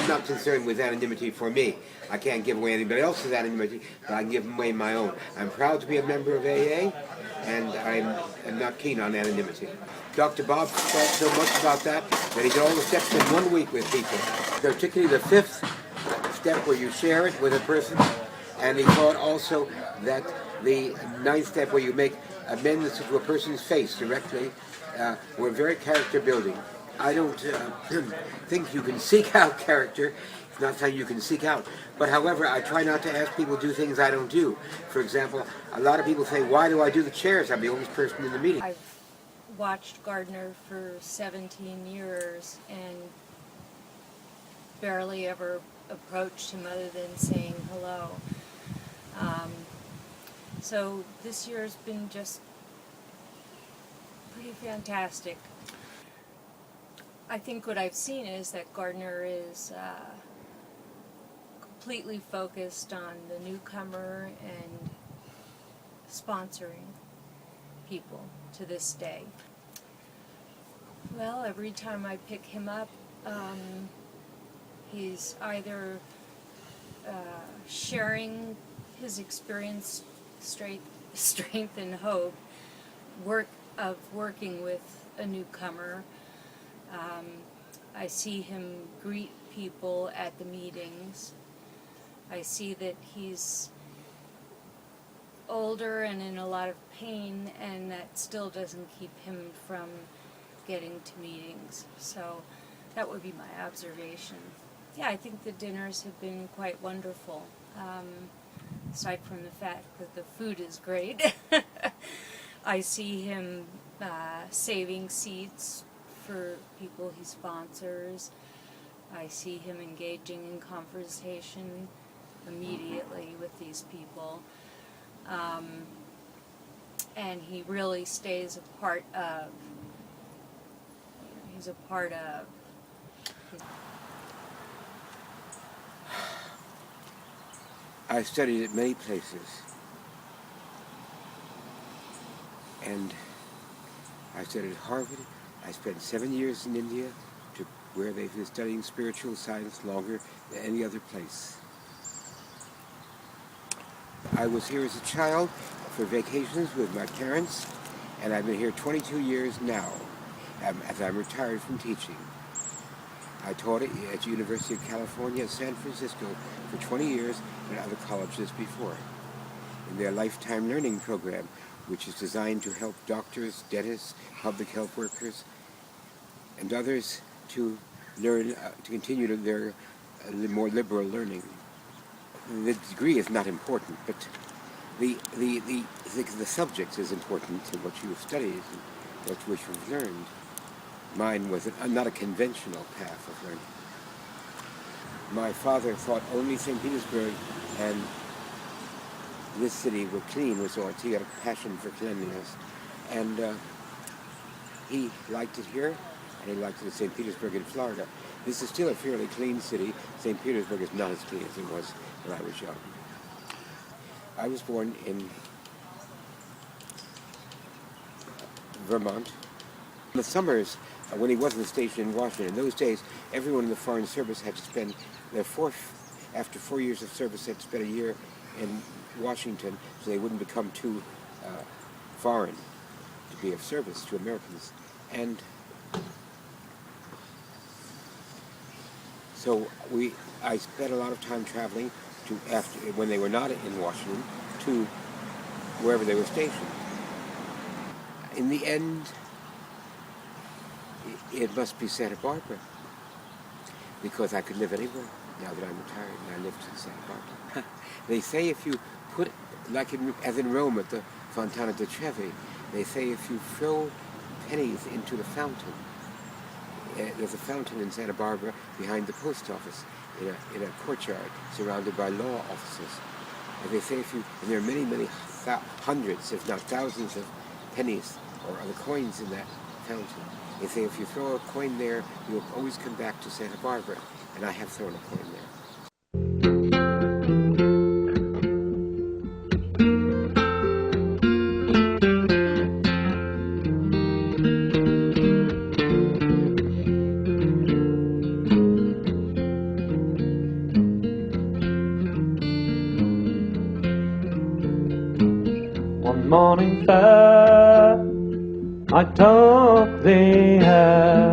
I'm not concerned with anonymity for me. I can't give away anybody else's anonymity, but I can give away my own. I'm proud to be a member of AA, and I'm not keen on anonymity. Dr. Bob thought so much about that he did all the steps in 1 week with people, particularly the 5th step where you share it with a person, and he thought also that the 9th step where you make amendments to a person's face directly were very character building. I don't think you can seek out character. It's not something you can seek out. But however, I try not to ask people to do things I don't do. For example, a lot of people say, why do I do the chairs? I'm the oldest person in the meeting. I've watched Gardiner for 17 years and barely ever approached him other than saying hello. So this year's been just pretty fantastic. I think what I've seen is that Gardiner is completely focused on the newcomer and sponsoring people to this day. Well, every time I pick him up, he's either sharing his experience, strength and hope, working with a newcomer. I see him greet people at the meetings. I see that he's older and in a lot of pain, and that still doesn't keep him from getting to meetings. So that would be my observation. Yeah, I think the dinners have been quite wonderful. Aside from the fact that the food is great, I see him saving seats for people he sponsors. I see him engaging in conversation immediately with these people. And he really stays a part of, he's a part of. I studied at many places, and I studied at Harvard. I spent 7 years in India, where they've been studying spiritual science longer than any other place. I was here as a child for vacations with my parents, and I've been here 22 years now, as I'm retired from teaching. I taught at the University of California, San Francisco for 20 years and other colleges before, in their lifetime learning program, which is designed to help doctors, dentists, public health workers, and others to learn, to continue their more liberal learning. The degree is not important, but the subject is important to what you have studied and what you have learned. Mine was not a conventional path of learning. My father thought only St. Petersburg and this city were clean resorts. He had a passion for cleanliness. And he liked it here, and he liked it in St. Petersburg in Florida. This is still a fairly clean city. St. Petersburg is not as clean as it was when I was young. I was born in Vermont. In the summers, when he wasn't stationed in Washington, in those days, everyone in the Foreign Service had to spend after 4 years of service, had to spend a year in Washington so they wouldn't become too foreign to be of service to Americans. And so I spent a lot of time traveling when they were not in Washington, to wherever they were stationed. In the end, it must be Santa Barbara, because I could live anywhere now that I'm retired, and I lived in Santa Barbara. They say if you put, as in Rome at the Fontana di Trevi, they say if you throw pennies into the fountain, there's a fountain in Santa Barbara behind the post office, in a courtyard surrounded by law offices. And they say and there are many, many hundreds, if not thousands of pennies or other coins in that fountain. They say if you throw a coin there, you'll always come back to Santa Barbara. And I have thrown a coin there. morning fair, I took the air.